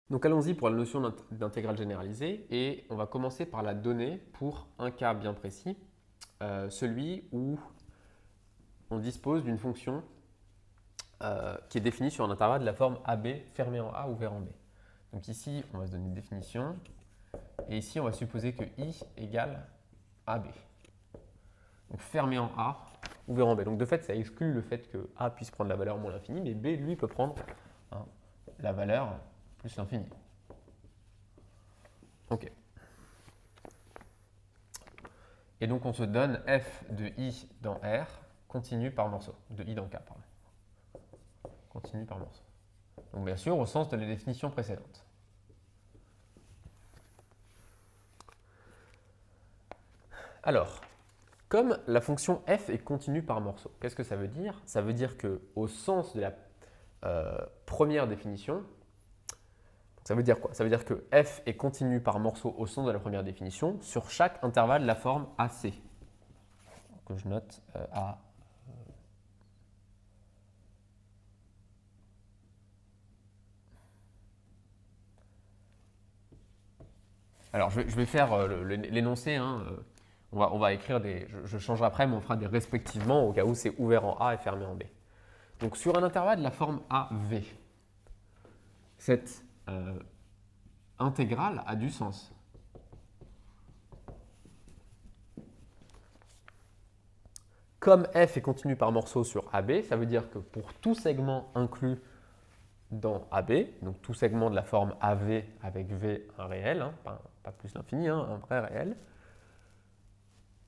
Donc allons-y pour la notion d'intégrale généralisée et on va commencer par la donner pour un cas bien précis, celui où on dispose d'une fonction qui est définie sur un intervalle de la forme AB fermé en A ouvert en B. Donc ici, on va se donner une définition et ici, on va supposer que I égale AB. Donc fermé en A, ouvert en B. Donc de fait, ça exclut le fait que A puisse prendre la valeur moins l'infini, mais B, lui, peut prendre la valeur plus l'infini. Ok. Et donc on se donne f de I dans R continue par morceau, de I dans K, pardon. Continue par morceau. Donc bien sûr au sens de la définition précédente. Alors, comme la fonction f est continue par morceau, qu'est-ce que ça veut dire? Ça veut dire qu'au sens de la première définition, ça veut dire quoi? Ça veut dire que f est continue par morceau au sens de la première définition sur chaque intervalle de la forme AC. Que je note A. Alors je vais faire l'énoncé. Hein, on va écrire des. Je changerai après, mais on fera des respectivement au cas où c'est ouvert en A et fermé en B. Donc sur un intervalle de la forme AV, cette intégrale a du sens. Comme f est continu par morceau sur AB, ça veut dire que pour tout segment inclus dans AB, donc tout segment de la forme AV avec V un réel, hein, pas plus l'infini, hein, un vrai réel,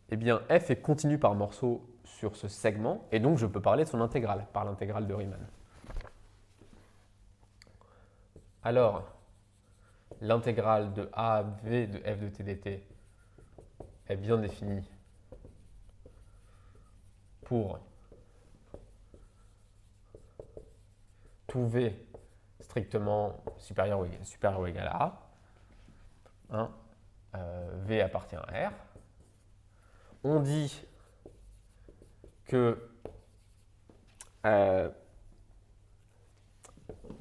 eh bien f est continu par morceau sur ce segment, et donc je peux parler de son intégrale, par l'intégrale de Riemann. Alors, l'intégrale de A à V de f de t dt est bien définie pour tout V strictement supérieur ou égal à A. Hein, V appartient à R. On dit que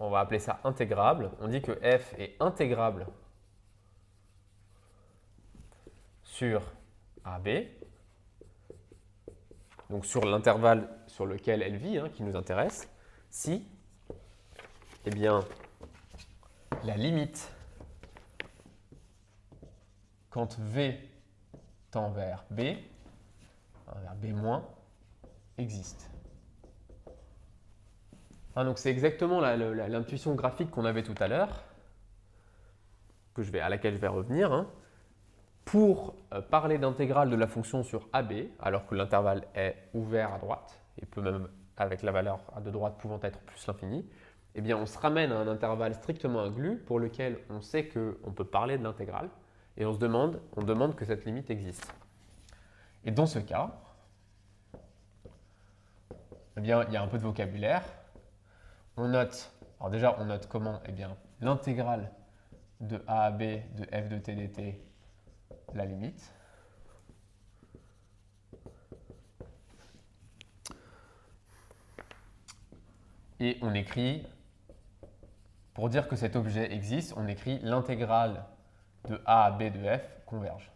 on va appeler ça intégrable. On dit que f est intégrable sur AB, donc sur l'intervalle sur lequel elle vit, hein, qui nous intéresse, si eh bien, la limite quand V tend vers B, vers B-, existe. Hein, donc c'est exactement l'intuition graphique qu'on avait tout à l'heure, à laquelle je vais revenir. Hein. Pour parler d'intégrale de la fonction sur AB, alors que l'intervalle est ouvert à droite, et peut même avec la valeur de droite pouvant être plus l'infini, eh bien on se ramène à un intervalle strictement inclus pour lequel on sait qu'on peut parler de l'intégrale, et on demande que cette limite existe. Et dans ce cas, eh bien, il y a un peu de vocabulaire. On note comment? Eh bien, l'intégrale de A à B de f de t dt, la limite. Et on écrit, pour dire que cet objet existe, on écrit l'intégrale de A à B de f converge.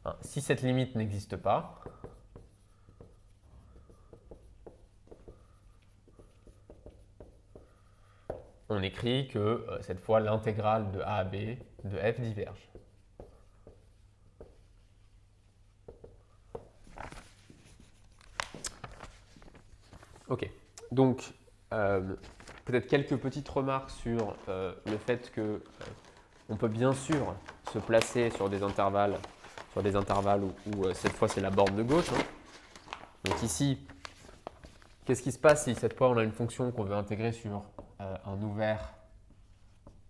Hein, si cette limite n'existe pas, on écrit que cette fois l'intégrale de A à B de f diverge. Ok, donc peut-être quelques petites remarques sur le fait que on peut bien sûr se placer sur des intervalles où cette fois c'est la borne de gauche. Hein. Donc ici, qu'est-ce qui se passe si cette fois on a une fonction qu'on veut intégrer sur un ouvert,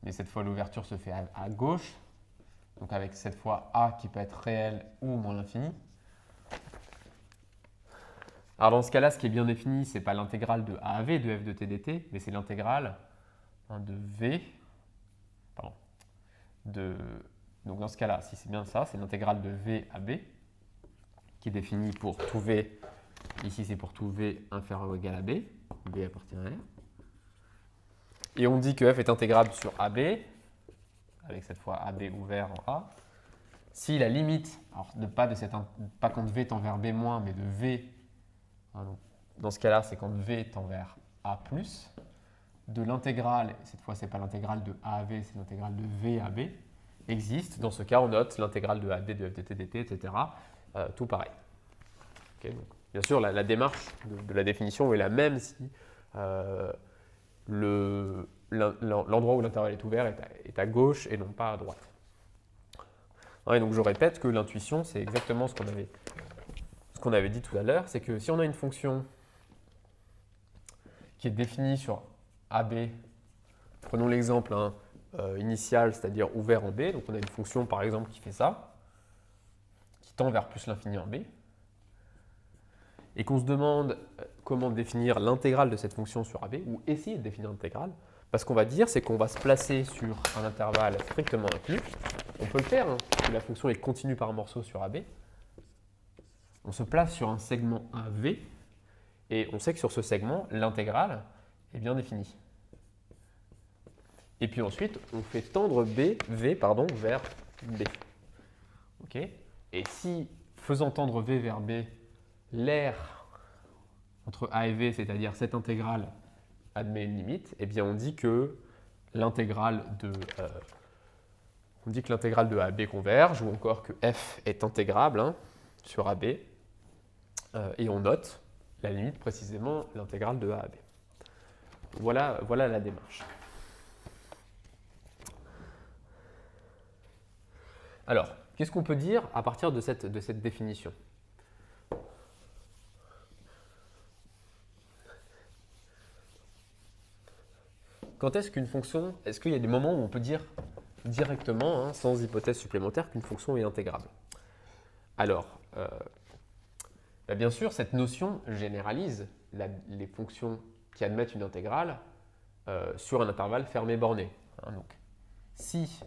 mais cette fois l'ouverture se fait à gauche, donc avec cette fois A qui peut être réel ou moins l'infini. Alors dans ce cas-là, ce qui est bien défini, ce n'est pas l'intégrale de A à V de f de t dt, mais c'est l'intégrale de V, pardon, donc dans ce cas-là, si c'est bien ça, c'est l'intégrale de V à B, qui est définie pour tout V, ici c'est pour tout V inférieur ou égal à B, B appartient à R. Et on dit que f est intégrable sur AB, avec cette fois AB ouvert en A, si la limite, alors pas quand V tend vers B-, mais de V, hein, donc, dans ce cas-là, c'est quand V tend vers A+, de l'intégrale, cette fois, ce n'est pas l'intégrale de A à V, c'est l'intégrale de V à B, existe. Dans ce cas, on note l'intégrale de AD, de f de t dt, etc. Tout pareil. Okay, donc, bien sûr, la démarche de la définition est la même si l'endroit où l'intervalle est ouvert est à gauche et non pas à droite. Et donc je répète que l'intuition, c'est exactement ce qu'on avait dit tout à l'heure, c'est que si on a une fonction qui est définie sur AB, prenons l'exemple initial, c'est-à-dire ouvert en B, donc on a une fonction par exemple qui fait ça, qui tend vers plus l'infini en B, et qu'on se demande comment définir l'intégrale de cette fonction sur AB, ou essayer de définir l'intégrale, parce qu'on va dire, c'est qu'on va se placer sur un intervalle strictement inclus. On peut le faire, si la fonction est continue par morceau sur AB. On se place sur un segment AV, et on sait que sur ce segment, l'intégrale est bien définie. Et puis ensuite, on fait tendre V vers B. Okay, et si, faisant tendre V vers B, l'aire entre A et V, c'est-à-dire cette intégrale, admet une limite, eh bien on dit que l'intégrale de AB converge, ou encore que f est intégrable sur AB, et on note la limite précisément l'intégrale de A à B. Voilà la démarche. Alors, qu'est-ce qu'on peut dire à partir de cette définition ? Quand est-ce qu'une fonction, est-ce qu'il y a des moments où on peut dire directement, sans hypothèse supplémentaire, qu'une fonction est intégrable? Alors, bien sûr, cette notion généralise les fonctions qui admettent une intégrale sur un intervalle fermé borné. Donc, si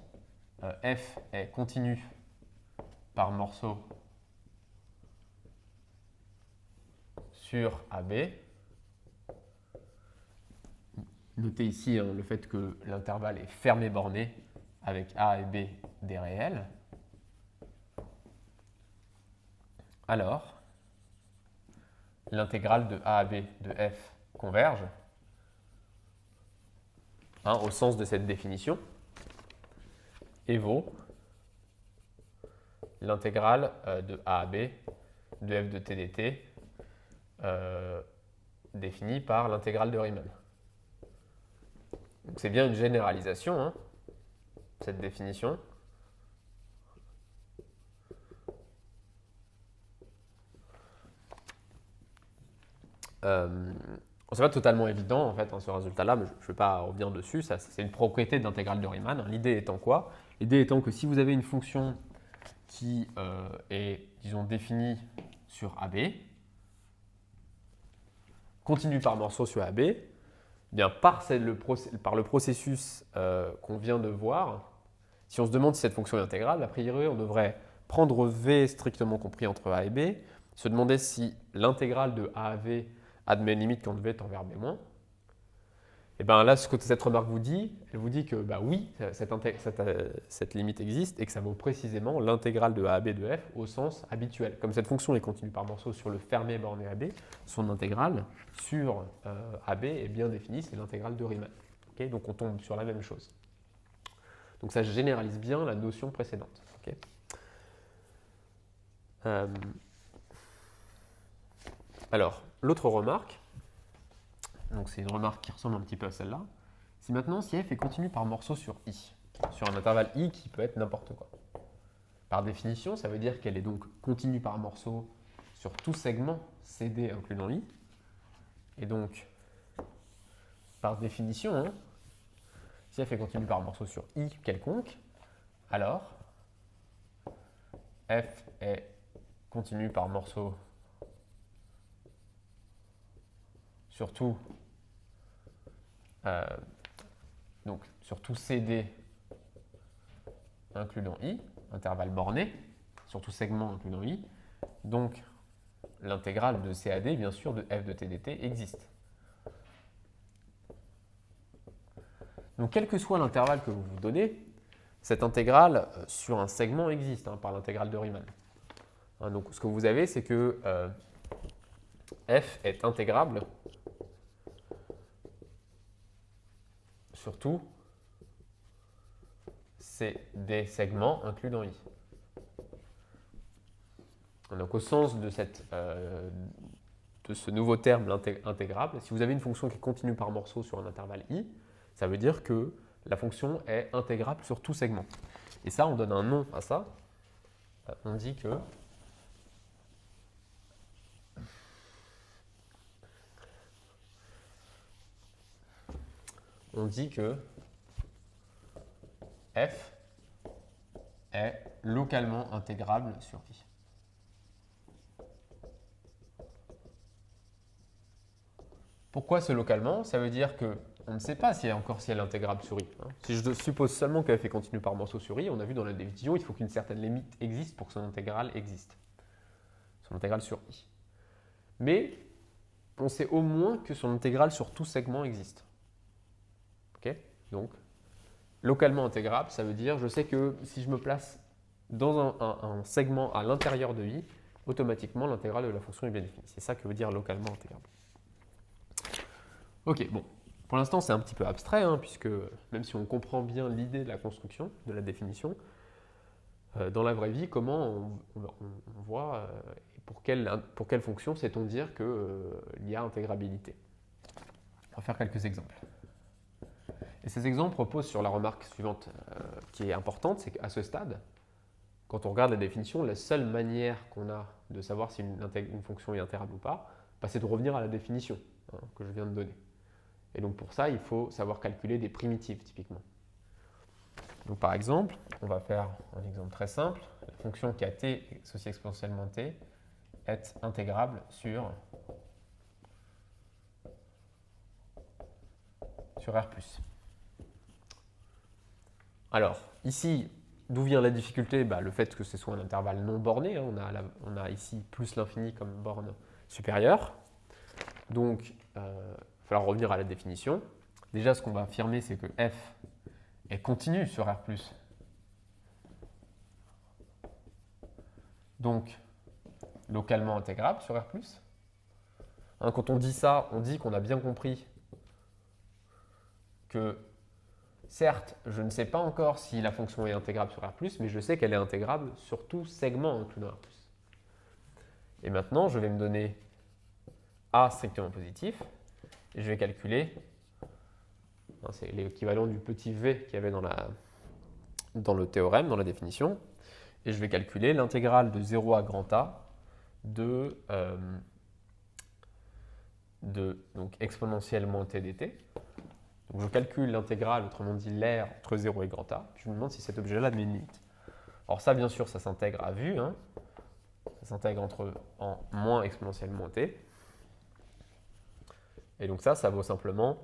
f est continu par morceau sur AB, notez ici le fait que l'intervalle est fermé borné avec A et B des réels. Alors, l'intégrale de A à B de f converge au sens de cette définition et vaut l'intégrale de A à B de f de t dt définie par l'intégrale de Riemann. C'est bien une généralisation, cette définition. C'est pas totalement évident en fait ce résultat-là, mais je ne vais pas revenir dessus. C'est une propriété de l'intégrale de Riemann. L'idée étant quoi? L'idée étant que si vous avez une fonction qui est, disons, définie sur AB, continue par morceau sur AB, eh bien par le processus qu'on vient de voir, si on se demande si cette fonction est intégrable, a priori on devrait prendre V strictement compris entre A et B, se demander si l'intégrale de A à V admet une limite quand V tend vers B-. Et bien là, ce que cette remarque vous dit, elle vous dit que oui, cette limite existe et que ça vaut précisément l'intégrale de A à B de f au sens habituel. Comme cette fonction est continue par morceau sur le fermé borné AB, son intégrale sur AB est bien définie, c'est l'intégrale de Riemann. Okay, donc on tombe sur la même chose. Donc ça généralise bien la notion précédente. Okay. Alors, l'autre remarque, donc c'est une remarque qui ressemble un petit peu à celle-là, c'est maintenant si f est continue par morceau sur i, sur un intervalle i qui peut être n'importe quoi. Par définition, ça veut dire qu'elle est donc continue par morceau sur tout segment CD inclus dans i. Et donc, par définition, si f est continue par morceau sur i quelconque, alors f est continue par morceau sur tout, donc sur tout CD inclus dans i, intervalle borné, sur tout segment inclus dans i, donc l'intégrale de CAD, bien sûr, de f de t dt existe. Donc, quel que soit l'intervalle que vous vous donnez, cette intégrale sur un segment existe par l'intégrale de Riemann. Donc, ce que vous avez, c'est que f est intégrable sur tous des segments inclus dans I. Donc, au sens de ce nouveau terme, intégrable, si vous avez une fonction qui est continue par morceau sur un intervalle I, ça veut dire que la fonction est intégrable sur tout segment. Et ça, on donne un nom à ça. On dit que f est localement intégrable sur I. Pourquoi ce localement? Ça veut dire qu'on ne sait pas si elle est intégrable sur I. Si je suppose seulement que f est continue par morceau sur I, on a vu dans la définition, il faut qu'une certaine limite existe pour que son intégrale existe. Son intégrale sur I. Mais on sait au moins que son intégrale sur tout segment existe. Ok? Donc, localement intégrable, ça veut dire, je sais que si je me place dans un segment à l'intérieur de I, automatiquement l'intégrale de la fonction est bien définie. C'est ça que veut dire localement intégrable. Ok, bon, pour l'instant c'est un petit peu abstrait, puisque même si on comprend bien l'idée de la construction, de la définition, dans la vraie vie, comment on voit pour quelle fonction sait-on dire qu'il y a intégrabilité. On va faire quelques exemples. Et ces exemples reposent sur la remarque suivante qui est importante, c'est qu'à ce stade, quand on regarde la définition, la seule manière qu'on a de savoir si une fonction est intégrable ou pas, c'est de revenir à la définition que je viens de donner. Et donc pour ça, il faut savoir calculer des primitives typiquement. Donc par exemple, on va faire un exemple très simple. La fonction qui a t associée exponentiellement t est intégrable sur R+. Alors ici, d'où vient la difficulté? Le fait que ce soit un intervalle non borné. On a ici plus l'infini comme borne supérieure. Donc, il va falloir revenir à la définition. Déjà, ce qu'on va affirmer, c'est que f est continue sur R+. Donc, localement intégrable sur R+. Quand on dit ça, on dit qu'on a bien compris que, certes, je ne sais pas encore si la fonction est intégrable sur R+, mais je sais qu'elle est intégrable sur tout segment inclus dans R+. Et maintenant, je vais me donner A strictement positif, et je vais calculer, c'est l'équivalent du petit v qu'il y avait dans le théorème, dans la définition, et je vais calculer l'intégrale de 0 à grand A de donc exponentielle moins t dt. Donc je calcule l'intégrale, autrement dit l'aire entre 0 et grand A, puis je me demande si cet objet-là admet une limite. Alors ça, bien sûr, ça s'intègre à vue, ça s'intègre en moins exponentielle moins t. Et donc ça vaut simplement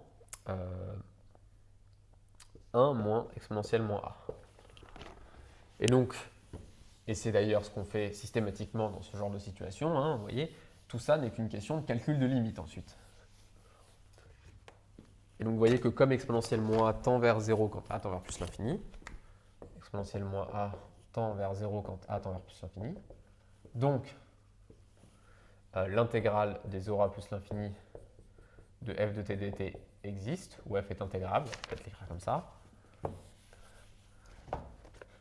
1 moins exponentielle moins a. Et c'est d'ailleurs ce qu'on fait systématiquement dans ce genre de situation, vous voyez, tout ça n'est qu'une question de calcul de limite ensuite. Et donc vous voyez que comme exponentielle moins a tend vers 0 quand a tend vers plus l'infini, exponentielle moins a tend vers 0 quand a tend vers plus l'infini, donc l'intégrale des 0 à plus l'infini de f de t dt existe, où f est intégrable, on peut peut-être l'écrire comme ça.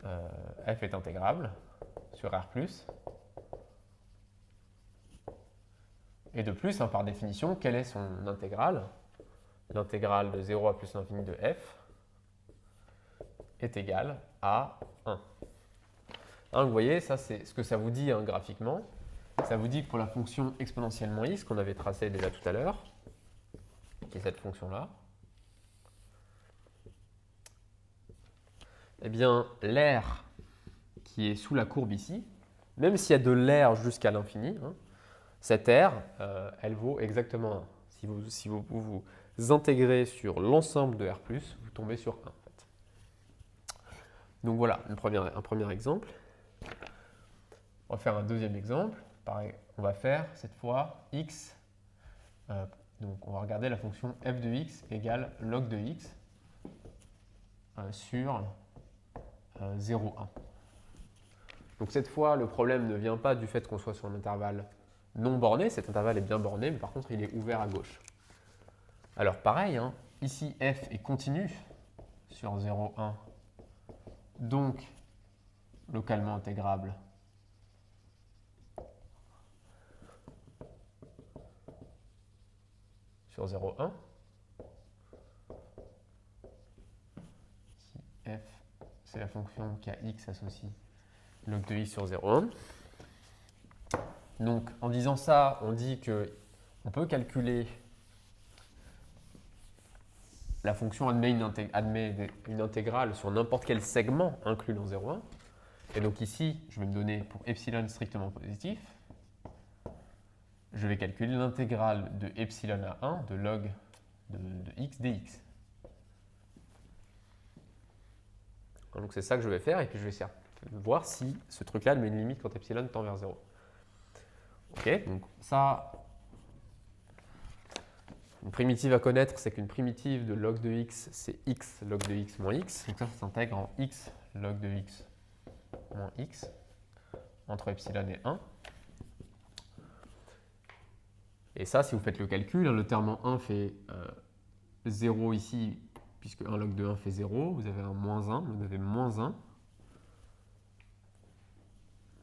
F est intégrable sur R+. Et de plus, par définition, quelle est son intégrale? L'intégrale de 0 à plus l'infini de f est égale à 1. Vous voyez, ça c'est ce que ça vous dit graphiquement. Ça vous dit que pour la fonction exponentiellement i, ce qu'on avait tracé déjà tout à l'heure, qui est cette fonction-là, eh bien, l'aire qui est sous la courbe ici, même s'il y a de l'aire jusqu'à l'infini, cette aire, elle vaut exactement 1. Si vous intégrez sur l'ensemble de R+, vous tombez sur 1. En fait. Donc voilà, un premier exemple. On va faire un deuxième exemple. Pareil, on va faire cette fois x. Donc on va regarder la fonction f de x égale log de x. sur 0, 1. Donc cette fois, le problème ne vient pas du fait qu'on soit sur un intervalle non borné. Cet intervalle est bien borné, mais par contre, il est ouvert à gauche. Alors pareil, hein, ici f est continu sur 0, 1. Donc, localement intégrable sur 0, 1. Si f, c'est la fonction qui a x associe log de x sur 0, 1. Donc, en disant ça, on dit qu'on peut calculer la fonction admet une intégrale sur n'importe quel segment inclus dans 0, 1. Et donc ici, je vais me donner pour epsilon strictement positif, je vais calculer l'intégrale de epsilon à 1 de log de x dx. Donc c'est ça que je vais faire et puis je vais essayer de voir si ce truc-là met une limite quand epsilon tend vers 0. Ok, donc ça, une primitive à connaître, c'est qu'une primitive de log de x, c'est x log de x moins x. Donc ça s'intègre en x log de x moins x entre epsilon et 1. Et ça, si vous faites le calcul, le terme en 1 fait 0 ici, puisque 1 log de 1 fait 0. Vous avez un moins 1, vous avez moins 1.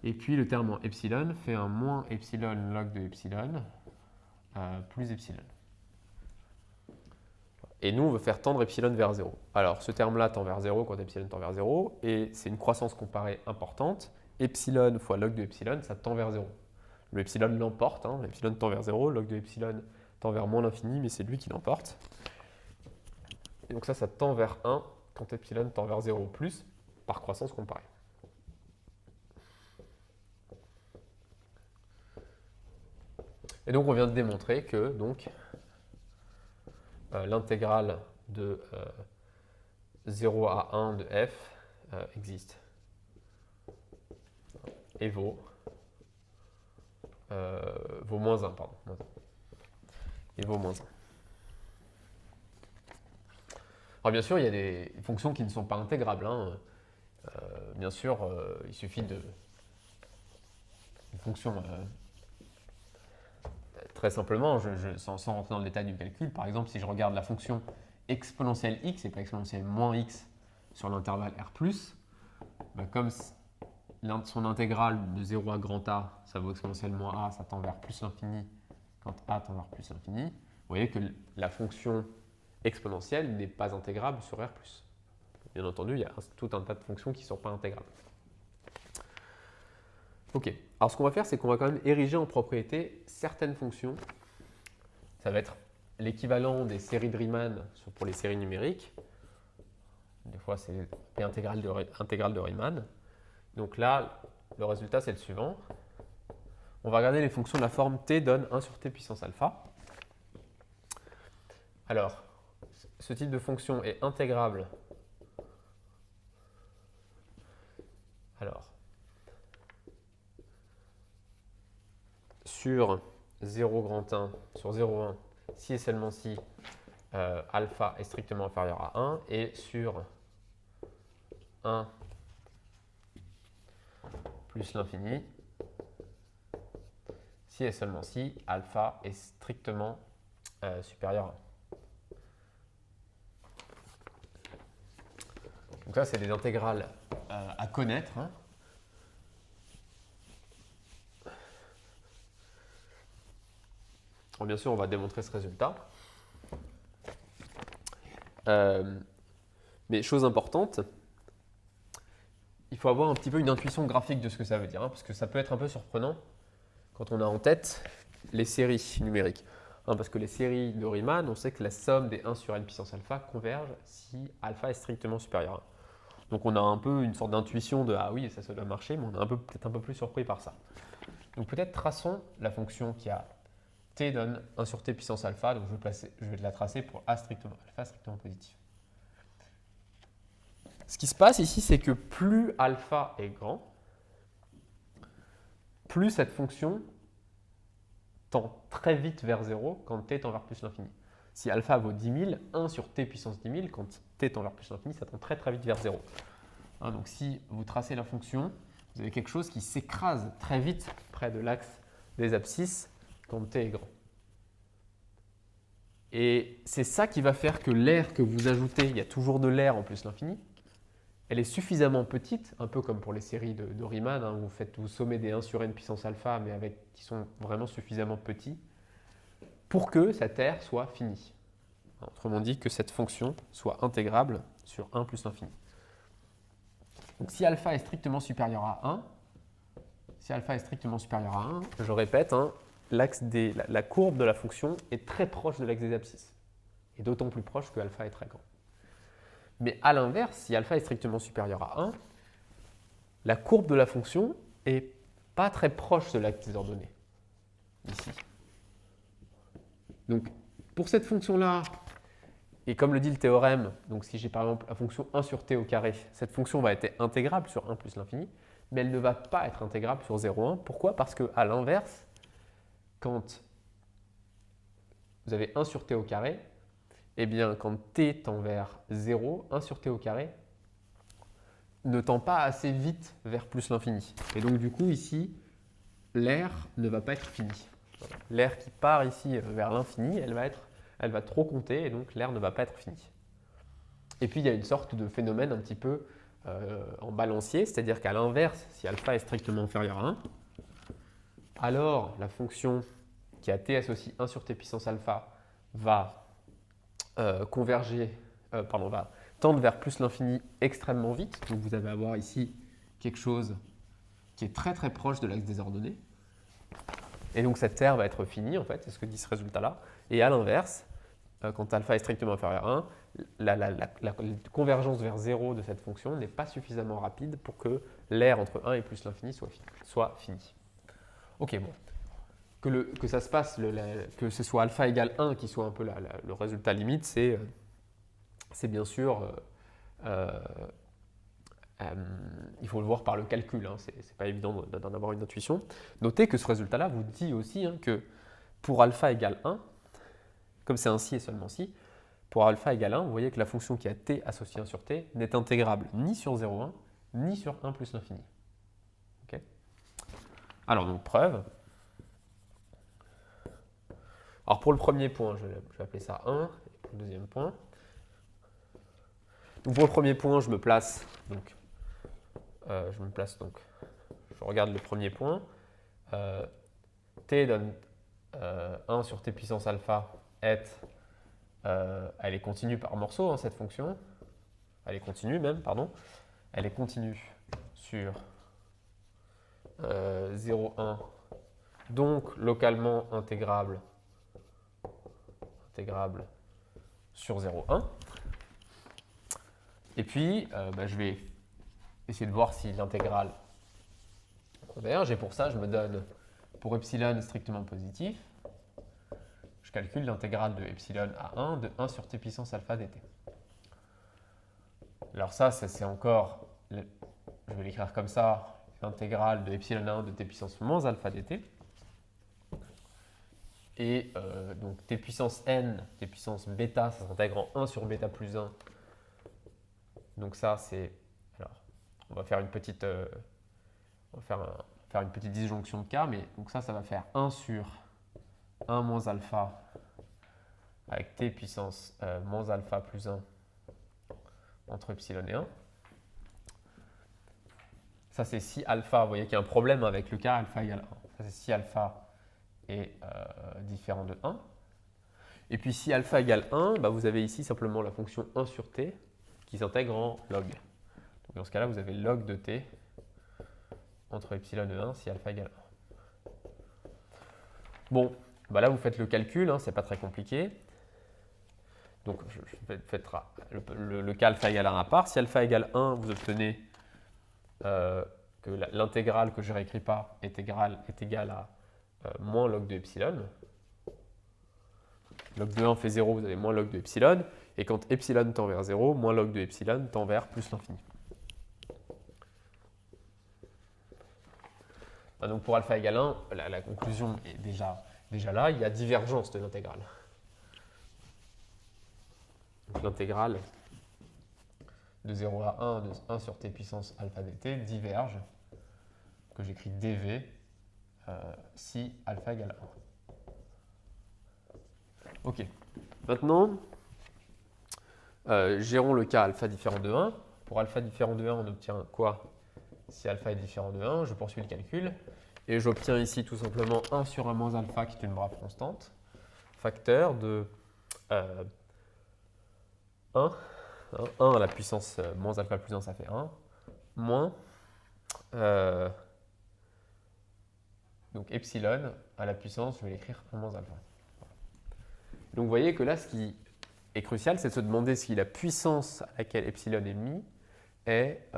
Et puis le terme en epsilon fait un moins epsilon log de epsilon plus epsilon. Et nous, on veut faire tendre epsilon vers 0. Alors, ce terme-là tend vers 0 quand epsilon tend vers 0, et c'est une croissance comparée importante. Epsilon fois log de epsilon, ça tend vers 0. Le epsilon l'emporte, hein, l'epsilon tend vers 0, log de epsilon tend vers moins l'infini, mais c'est lui qui l'emporte. Et donc ça tend vers 1 quand epsilon tend vers 0 plus, par croissance comparée. Et donc on vient de démontrer que donc, l'intégrale de 0 à 1 de f existe et vaut moins 1, pardon. Et vaut moins 1. Alors bien sûr, il y a des fonctions qui ne sont pas intégrables. Hein. Bien sûr, il suffit de une fonction très simplement, sans rentrer dans le détail du calcul. Par exemple, si je regarde la fonction exponentielle x et pas exponentielle moins x sur l'intervalle r+, comme son intégrale de 0 à grand A, ça vaut exponentielle moins a, ça tend vers plus l'infini quand a tend vers plus l'infini. Vous voyez que la fonction exponentielle n'est pas intégrable sur R+. Bien entendu, il y a tout un tas de fonctions qui ne sont pas intégrables. Ok, alors ce qu'on va faire, c'est qu'on va quand même ériger en propriété certaines fonctions. Ça va être l'équivalent des séries de Riemann pour les séries numériques. Des fois, c'est P intégrale de Riemann. Donc là, le résultat, c'est le suivant. On va regarder les fonctions de la forme t donne 1 sur t puissance alpha. Alors, ce type de fonction est intégrable. Alors, sur 0 grand 1, sur 0,1, si et seulement si alpha est strictement inférieur à 1, et sur 1 plus l'infini, si et seulement si alpha est strictement supérieur à 1. Donc ça, c'est des intégrales à connaître. Hein. Alors, bien sûr, on va démontrer ce résultat. Mais chose importante, il faut avoir un petit peu une intuition graphique de ce que ça veut dire, hein, parce que ça peut être un peu surprenant quand on a en tête les séries numériques. Hein, parce que les séries de Riemann, on sait que la somme des 1 sur n puissance alpha converge si alpha est strictement supérieur à 1. Donc on a un peu une sorte d'intuition de « ah oui, ça doit marcher », mais on est peut-être un peu plus surpris par ça. Donc peut-être traçons la fonction qui a t donne 1 sur t puissance alpha, donc je vais la tracer pour alpha strictement positif. Ce qui se passe ici, c'est que plus alpha est grand, plus cette fonction tend très vite vers 0 quand t tend vers plus l'infini. Si alpha vaut 10 000, 1 sur t puissance 10 000, quand t tend vers plus l'infini, ça tend très très vite vers 0. Hein, donc si vous tracez la fonction, vous avez quelque chose qui s'écrase très vite près de l'axe des abscisses quand t est grand. Et c'est ça qui va faire que l'aire que vous ajoutez, il y a toujours de l'aire en plus l'infini, elle est suffisamment petite, un peu comme pour les séries de Riemann, hein, où vous sommez des 1 sur n puissance alpha, mais qui sont vraiment suffisamment petits, pour que cette aire soit finie. Autrement dit, que cette fonction soit intégrable sur 1 plus l'infini. Donc si alpha est strictement supérieur à 1, je répète, hein, la courbe de la fonction est très proche de l'axe des abscisses, et d'autant plus proche que alpha est très grand. Mais à l'inverse, si alpha est strictement supérieur à 1, la courbe de la fonction n'est pas très proche de l'axe des ordonnées, ici. Donc pour cette fonction-là, et comme le dit le théorème, donc si j'ai par exemple la fonction 1 sur t au carré, cette fonction va être intégrable sur 1 plus l'infini, mais elle ne va pas être intégrable sur 0,1. Pourquoi? Parce qu'à l'inverse, quand vous avez 1 sur t au carré, eh bien quand t tend vers 0, 1 sur t au carré ne tend pas assez vite vers plus l'infini. Et donc du coup ici, l'aire ne va pas être finie. Voilà. L'aire qui part ici vers l'infini, elle va trop compter et donc l'aire ne va pas être finie. Et puis il y a une sorte de phénomène un petit peu en balancier, c'est-à-dire qu'à l'inverse, si alpha est strictement inférieur à 1, alors la fonction qui a t associe 1 sur t puissance alpha va va tendre vers plus l'infini extrêmement vite. Donc vous allez avoir ici quelque chose qui est très très proche de l'axe des ordonnées. Et donc cette aire va être finie, en fait, c'est ce que dit ce résultat-là. Et à l'inverse, quand alpha est strictement inférieur à 1, la convergence vers 0 de cette fonction n'est pas suffisamment rapide pour que l'aire entre 1 et plus l'infini soit finie. Ok, bon. Que ça se passe, que ce soit alpha égale 1 qui soit un peu le résultat limite, c'est bien sûr, il faut le voir par le calcul, hein, c'est pas évident d'en avoir une intuition. Notez que ce résultat-là vous dit aussi hein, que pour alpha égale 1, comme c'est un si et seulement si, pour alpha égale 1, vous voyez que la fonction qui a t associée 1 sur t n'est intégrable ni sur 0,1 ni sur 1 plus l'infini. Okay. Alors donc preuve. Alors pour le premier point, je vais appeler ça 1, et pour le deuxième point. Donc pour le premier point, je regarde le premier point. T donne 1 sur t puissance alpha est, elle est continue par morceau, hein, cette fonction. Elle est continue même, pardon. Elle est continue sur 0,1, donc localement intégrable sur 0,1. Et puis, je vais essayer de voir si l'intégrale converge. Et pour ça, je me donne, pour epsilon strictement positif, je calcule l'intégrale de epsilon à 1 de 1 sur t puissance alpha dt. Alors ça, c'est encore, je vais l'écrire comme ça, l'intégrale de epsilon à 1 de t puissance moins alpha dt. Et donc t puissance n, t puissance bêta, ça s'intègre en 1 sur bêta plus 1. Donc ça, c'est... Alors, on va faire une petite, faire une petite disjonction de cas, mais donc ça va faire 1 sur 1 moins alpha avec t puissance moins alpha plus 1 entre epsilon et 1. Ça, c'est si alpha, vous voyez qu'il y a un problème avec le cas alpha égale 1. Ça, c'est si alpha est différent de 1. Et puis si alpha égale 1, vous avez ici simplement la fonction 1 sur t qui s'intègre en log. Donc dans ce cas-là, vous avez log de t entre epsilon et 1 si alpha égale 1. Bon, là vous faites le calcul, hein, c'est pas très compliqué. Donc je fais le cas alpha égale 1 à part. Si alpha égale 1, vous obtenez que l'intégrale que je ne réécris pas est égale à moins log de epsilon. Log de 1 fait 0, vous avez moins log de epsilon. Et quand epsilon tend vers 0, moins log de epsilon tend vers plus l'infini. Donc pour alpha égale 1, la conclusion est déjà là, il y a divergence de l'intégrale. l'intégrale de 0 à 1 de 1 sur t puissance alpha dt diverge, que j'écris dv, si alpha égale 1. Ok. Maintenant, gérons le cas alpha différent de 1. Pour alpha différent de 1, on obtient quoi? Si alpha est différent de 1, je poursuis le calcul. Et j'obtiens ici tout simplement 1 sur 1 moins alpha, qui est une brave constante, facteur de 1 à la puissance moins alpha plus 1, ça fait 1, moins donc epsilon à la puissance, je vais l'écrire 1 moins alpha. Donc vous voyez que là, ce qui est crucial, c'est de se demander si la puissance à laquelle epsilon est mis est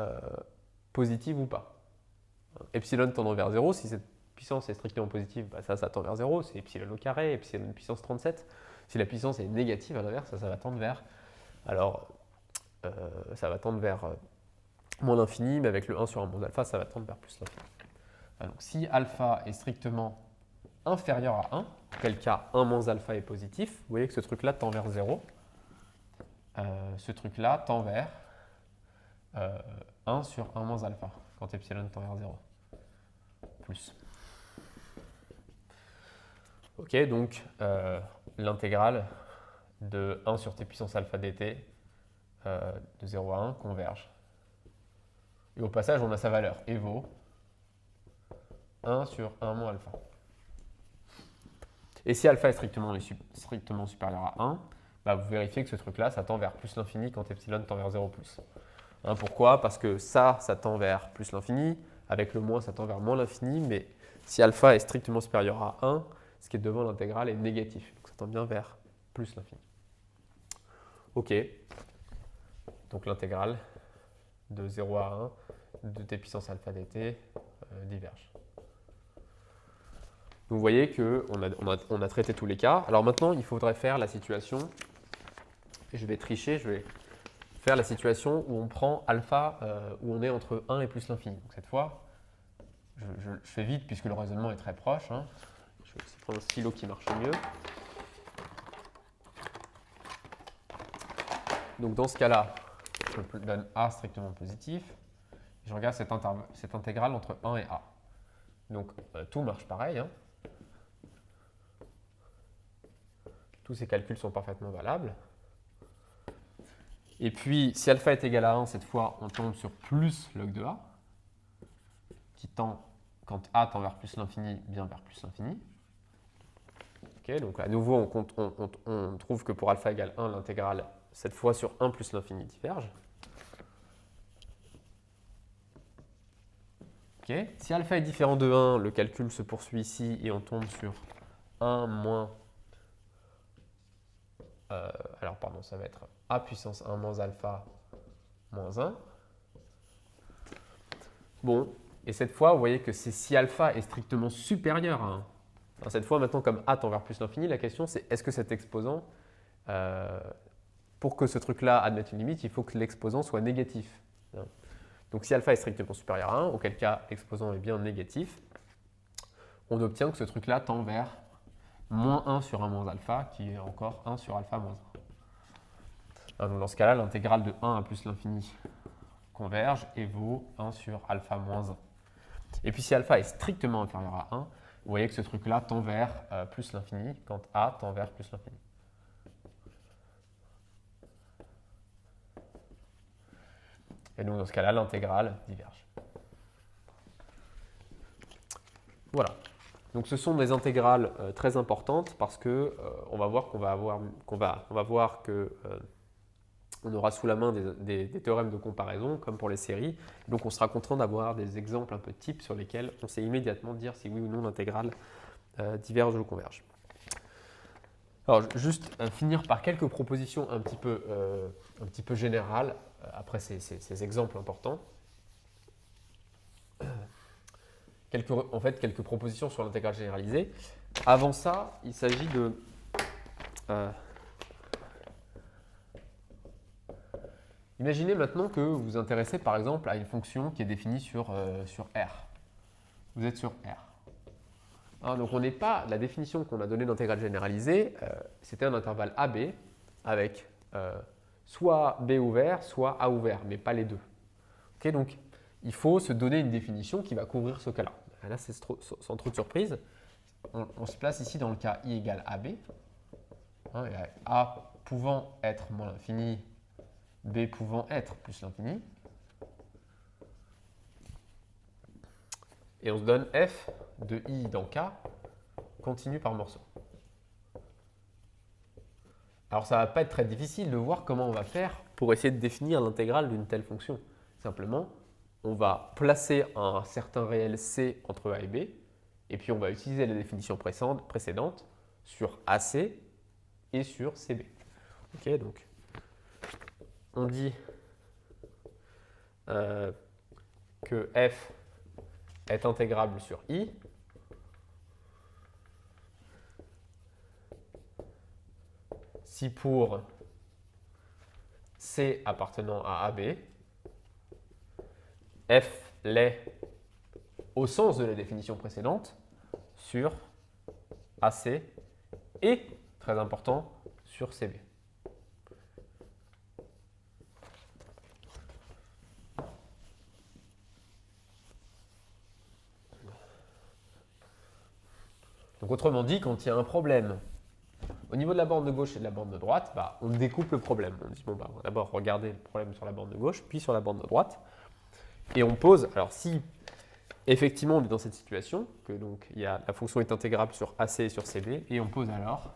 positive ou pas. Epsilon tendant vers 0, si cette puissance est strictement positive, bah ça tend vers 0, c'est epsilon au carré, epsilon puissance 37. Si la puissance est négative, à l'inverse, ça va tendre vers, ça va tendre vers moins l'infini, mais avec le 1 sur 1 moins alpha, ça va tendre vers plus l'infini. Donc si alpha est strictement inférieur à 1, auquel cas 1 moins alpha est positif, vous voyez que ce truc-là tend vers 0. Ce truc-là tend vers 1 sur 1 moins alpha, quand epsilon tend vers 0. Plus. Ok, donc l'intégrale de 1 sur t puissance alpha dt de 0 à 1 converge. Et au passage, on a sa valeur, et vaut 1 sur 1 moins alpha. Et si alpha est strictement supérieur à 1, bah vous vérifiez que ce truc-là, ça tend vers plus l'infini quand epsilon tend vers 0 plus. Pourquoi? Parce que ça tend vers plus l'infini, avec le moins, ça tend vers moins l'infini, mais si alpha est strictement supérieur à 1, ce qui est devant l'intégrale est négatif. Donc ça tend bien vers plus l'infini. Ok, donc l'intégrale de 0 à 1 de t puissance alpha dt diverge. Donc vous voyez qu'on a traité tous les cas. Alors maintenant, il faudrait faire la situation, et je vais tricher, je vais faire la situation où on prend alpha, où on est entre 1 et plus l'infini. Donc cette fois, je fais vite puisque le raisonnement est très proche. Hein. Je vais aussi prendre un stylo qui marche mieux. Donc dans ce cas-là, je donne a strictement positif. Je regarde cette intégrale entre 1 et a. Donc tout marche pareil. Hein. Tous ces calculs sont parfaitement valables. Et puis, si alpha est égal à 1, cette fois, on tombe sur plus log de a, qui tend, quand a tend vers plus l'infini, bien vers plus l'infini. Okay, donc à nouveau, on trouve que pour alpha égale 1, l'intégrale, cette fois sur 1 plus l'infini diverge. Okay. Si alpha est différent de 1, le calcul se poursuit ici et on tombe sur 1 moins... ça va être a puissance 1 moins alpha moins 1. Bon, et cette fois, vous voyez que c'est si alpha est strictement supérieur à 1. Alors cette fois, maintenant, comme a tend vers plus l'infini, la question c'est est-ce que cet exposant, pour que ce truc-là admette une limite, il faut que l'exposant soit négatif. Donc si alpha est strictement supérieur à 1, auquel cas l'exposant est bien négatif, on obtient que ce truc-là tend vers moins 1 sur 1 moins alpha, qui est encore 1 sur alpha moins 1. Donc dans ce cas-là, l'intégrale de 1 à plus l'infini converge et vaut 1 sur alpha moins 1. Et puis si alpha est strictement inférieur à 1, vous voyez que ce truc-là tend vers plus l'infini quand a tend vers plus l'infini. Et donc dans ce cas-là, l'intégrale diverge. Voilà. Donc ce sont des intégrales très importantes parce que on va voir on aura sous la main des théorèmes de comparaison comme pour les séries. Donc on sera contraint d'avoir des exemples un peu types sur lesquels on sait immédiatement dire si oui ou non l'intégrale diverge ou converge. Alors juste finir par quelques propositions un petit peu générales après ces exemples importants. Quelques propositions sur l'intégrale généralisée. Avant ça, il s'agit de imaginez maintenant que vous vous intéressez par exemple à une fonction qui est définie sur R. Vous êtes sur R. Donc on n'est pas, la définition qu'on a donnée d'intégrale généralisée, c'était un intervalle AB avec soit B ouvert, soit A ouvert, mais pas les deux. Okay, donc, il faut se donner une définition qui va couvrir ce cas-là. Là, c'est sans trop de surprise. On se place ici dans le cas I égale AB. Hein, et A pouvant être moins l'infini, B pouvant être plus l'infini. Et on se donne F de I dans K continu par morceau. Alors ça ne va pas être très difficile de voir comment on va faire pour essayer de définir l'intégrale d'une telle fonction. Simplement, on va placer un certain réel C entre A et B, et puis on va utiliser la définition précédente sur AC et sur CB. Ok, donc on dit que F est intégrable sur I si pour C appartenant à AB, F l'est au sens de la définition précédente sur AC et, très important, sur CB. Donc autrement dit, quand il y a un problème au niveau de la borne de gauche et de la borne de droite, on découpe le problème. On dit, bon, on va d'abord regarder le problème sur la borne de gauche, puis sur la borne de droite. Et on pose, alors si effectivement on est dans cette situation, que donc la fonction est intégrable sur AC et sur CB, et on pose alors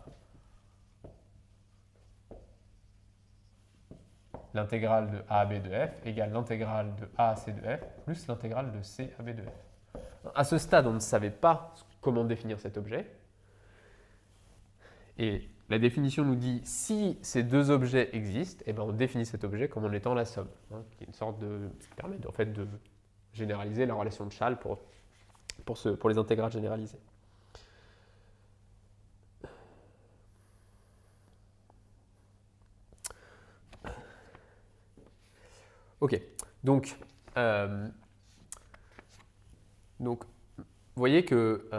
l'intégrale de AAB de F égale l'intégrale de AAC de F plus l'intégrale de CAB de F. À ce stade, on ne savait pas comment définir cet objet. Et la définition nous dit si ces deux objets existent, on définit cet objet comme en étant la somme, qui est une sorte qui permet en fait de généraliser la relation de Schall pour les intégrales généralisées. Ok, donc vous voyez que,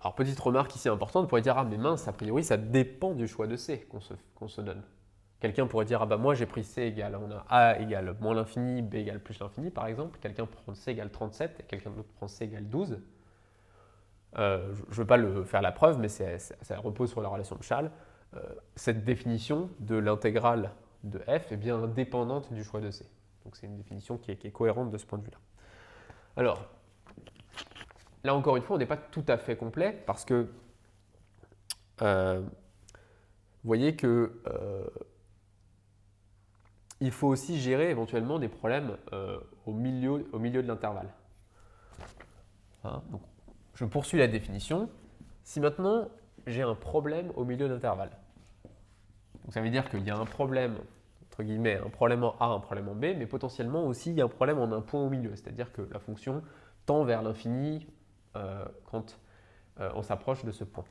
alors petite remarque ici importante, on pourrait dire, ah mais mince, a priori ça dépend du choix de C qu'on se donne. Quelqu'un pourrait dire, ah bah moi j'ai pris C égale, on a A égale moins l'infini, B égale plus l'infini par exemple, quelqu'un prend C égale 37 et quelqu'un d'autre prend C égale 12. Je ne veux pas faire la preuve, mais ça repose sur la relation de Schall. Cette définition de l'intégrale de F est bien indépendante du choix de C. Donc c'est une définition qui est cohérente de ce point de vue-là. Alors, là encore une fois, on n'est pas tout à fait complet parce que vous voyez que il faut aussi gérer éventuellement des problèmes au milieu de l'intervalle. Donc, je poursuis la définition. Si maintenant j'ai un problème au milieu d'intervalle, donc ça veut dire qu'il y a un problème, entre guillemets, un problème en A, un problème en B, mais potentiellement aussi il y a un problème en un point au milieu, c'est-à-dire que la fonction tend vers l'infini quand on s'approche de ce point.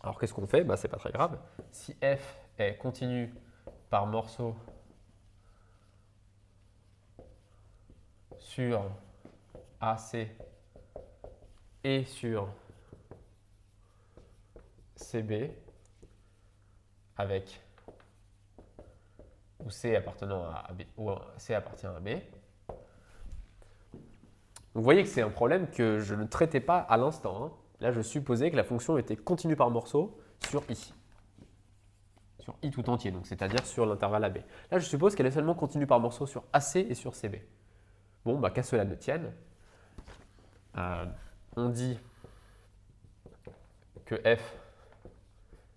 Alors qu'est-ce qu'on fait? C'est pas très grave. Si f est continu par morceau sur AC et sur CB avec où C appartenant à B, ou C appartient à B. Donc vous voyez que c'est un problème que je ne traitais pas à l'instant. Là, je supposais que la fonction était continue par morceau sur I. Sur I tout entier, donc c'est-à-dire sur l'intervalle AB. Là, je suppose qu'elle est seulement continue par morceau sur AC et sur CB. Bon, qu'à cela ne tienne, on dit que F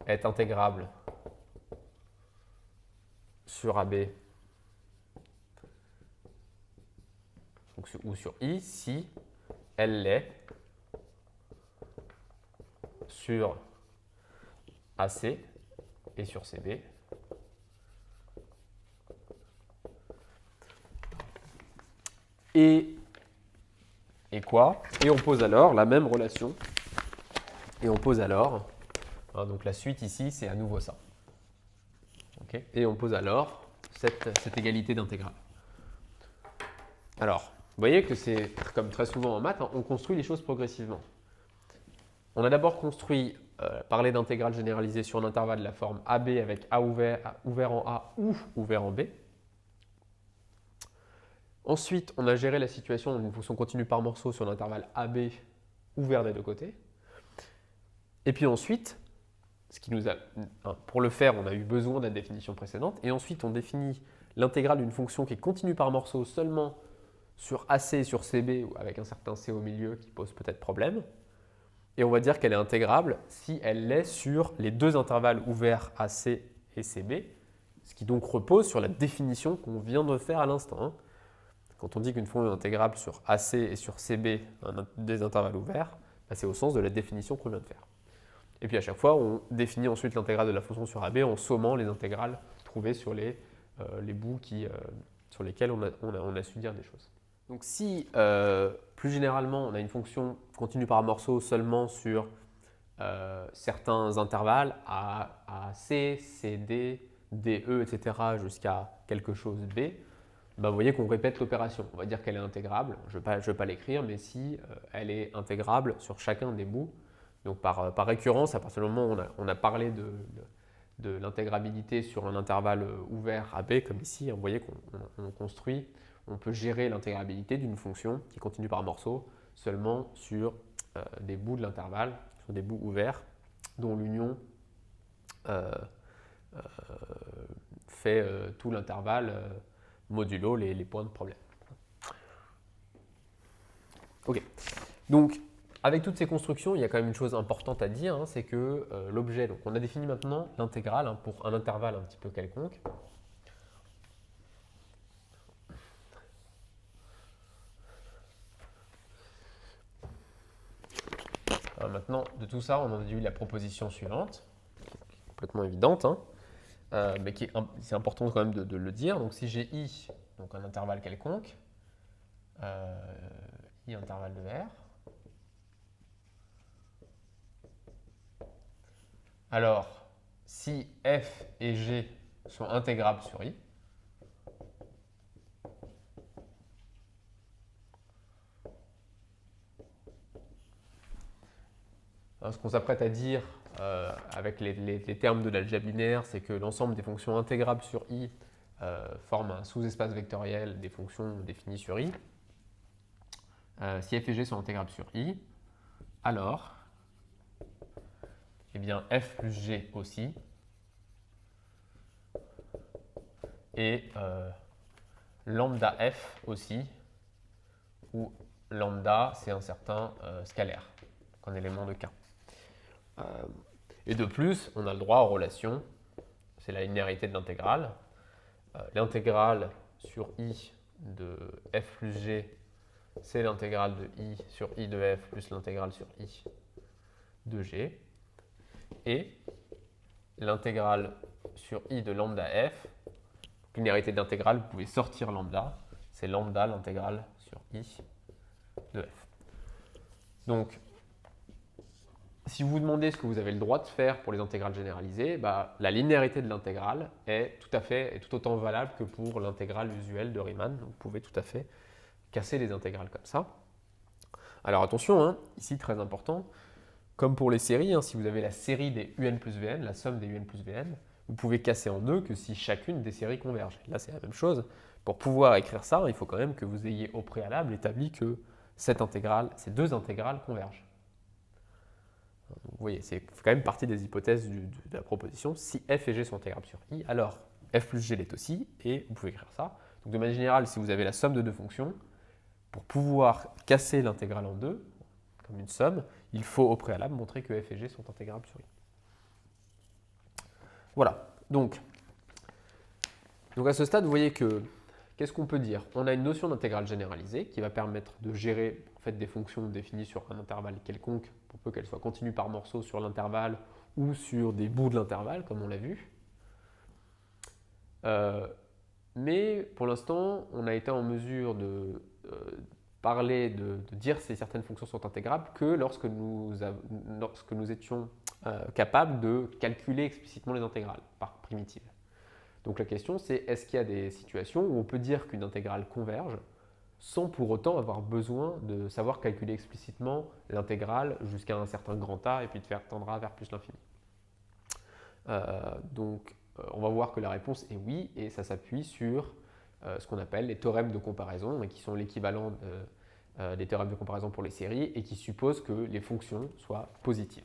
est intégrable sur AB ou sur I si elle l'est sur AC et sur CB. Et quoi? Et on pose alors la même relation. Et on pose alors, donc la suite ici, c'est à nouveau ça. Okay. Et on pose alors cette égalité d'intégrale. Alors, vous voyez que c'est comme très souvent en maths, on construit les choses progressivement. On a d'abord construit parler d'intégrale généralisée sur un intervalle de la forme AB avec A ouvert en A ou ouvert en B. Ensuite, on a géré la situation d'une fonction continue par morceau sur l'intervalle AB ouvert des deux côtés. Et puis ensuite, pour le faire, on a eu besoin de la définition précédente. Et ensuite, on définit l'intégrale d'une fonction qui est continue par morceau seulement sur AC et sur CB, avec un certain C au milieu qui pose peut-être problème. Et on va dire qu'elle est intégrable si elle l'est sur les deux intervalles ouverts AC et CB, ce qui donc repose sur la définition qu'on vient de faire à l'instant. Quand on dit qu'une fonction est intégrable sur AC et sur CB, des intervalles ouverts, c'est au sens de la définition qu'on vient de faire. Et puis à chaque fois, on définit ensuite l'intégrale de la fonction sur AB en sommant les intégrales trouvées sur les bouts sur lesquels on a su dire des choses. Donc si, plus généralement, on a une fonction continue par morceau seulement sur certains intervalles, AC, CD, DE, etc., jusqu'à quelque chose B, vous voyez qu'on répète l'opération. On va dire qu'elle est intégrable. Je ne vais pas l'écrire, mais si elle est intégrable sur chacun des bouts, donc par récurrence, à partir du moment où on a parlé de l'intégrabilité sur un intervalle ouvert AB, comme ici, vous voyez qu'on construit, on peut gérer l'intégrabilité d'une fonction qui continue par morceau seulement sur des bouts de l'intervalle, sur des bouts ouverts, dont l'union fait tout l'intervalle modulo les points de problème. Ok, donc avec toutes ces constructions, il y a quand même une chose importante à dire, c'est que l'objet, donc on a défini maintenant l'intégrale pour un intervalle un petit peu quelconque. Alors maintenant, de tout ça, on en a déduit la proposition suivante, complètement évidente, mais c'est important quand même de le dire. Donc si j'ai I, donc un intervalle quelconque, I intervalle de R, alors si F et G sont intégrables sur I, ce qu'on s'apprête à dire avec les termes de l'algèbre linéaire, c'est que l'ensemble des fonctions intégrables sur I forment un sous-espace vectoriel des fonctions définies sur I. Si F et G sont intégrables sur I, alors eh bien, F plus G aussi, et lambda F aussi, où lambda c'est un certain scalaire, un élément de K. Et de plus, on a le droit aux relations, c'est la linéarité de l'intégrale. L'intégrale sur I de F plus G, c'est l'intégrale de I sur I de F plus l'intégrale sur I de G. Et l'intégrale sur I de lambda F, linéarité d'intégrale, vous pouvez sortir lambda, c'est lambda l'intégrale sur I de F. Donc, si vous vous demandez ce que vous avez le droit de faire pour les intégrales généralisées, la linéarité de l'intégrale est tout autant valable que pour l'intégrale usuelle de Riemann. Donc, vous pouvez tout à fait casser les intégrales comme ça. Alors attention, ici très important, comme pour les séries, si vous avez la série des UN plus Vn, la somme des UN plus Vn, vous pouvez casser en deux que si chacune des séries converge. Là, c'est la même chose. Pour pouvoir écrire ça, il faut quand même que vous ayez au préalable établi que ces deux intégrales convergent. Vous voyez, c'est quand même partie des hypothèses de la proposition. Si f et g sont intégrables sur i, alors f plus g l'est aussi, et vous pouvez écrire ça. Donc de manière générale, si vous avez la somme de deux fonctions, pour pouvoir casser l'intégrale en deux, comme une somme, il faut au préalable montrer que f et g sont intégrables sur i. Voilà, donc à ce stade, vous voyez que, qu'est-ce qu'on peut dire? On a une notion d'intégrale généralisée qui va permettre de gérer des fonctions définies sur un intervalle quelconque, pour peu qu'elles soient continues par morceaux sur l'intervalle ou sur des bouts de l'intervalle, comme on l'a vu. Mais pour l'instant, on a été en mesure de dire si certaines fonctions sont intégrables que lorsque nous étions capables de calculer explicitement les intégrales par primitive. Donc la question c'est, est-ce qu'il y a des situations où on peut dire qu'une intégrale converge sans pour autant avoir besoin de savoir calculer explicitement l'intégrale jusqu'à un certain grand A et puis de faire tendre A vers plus l'infini. Donc, on va voir que la réponse est oui, et ça s'appuie sur ce qu'on appelle les théorèmes de comparaison, qui sont l'équivalent des théorèmes de comparaison pour les séries, et qui supposent que les fonctions soient positives.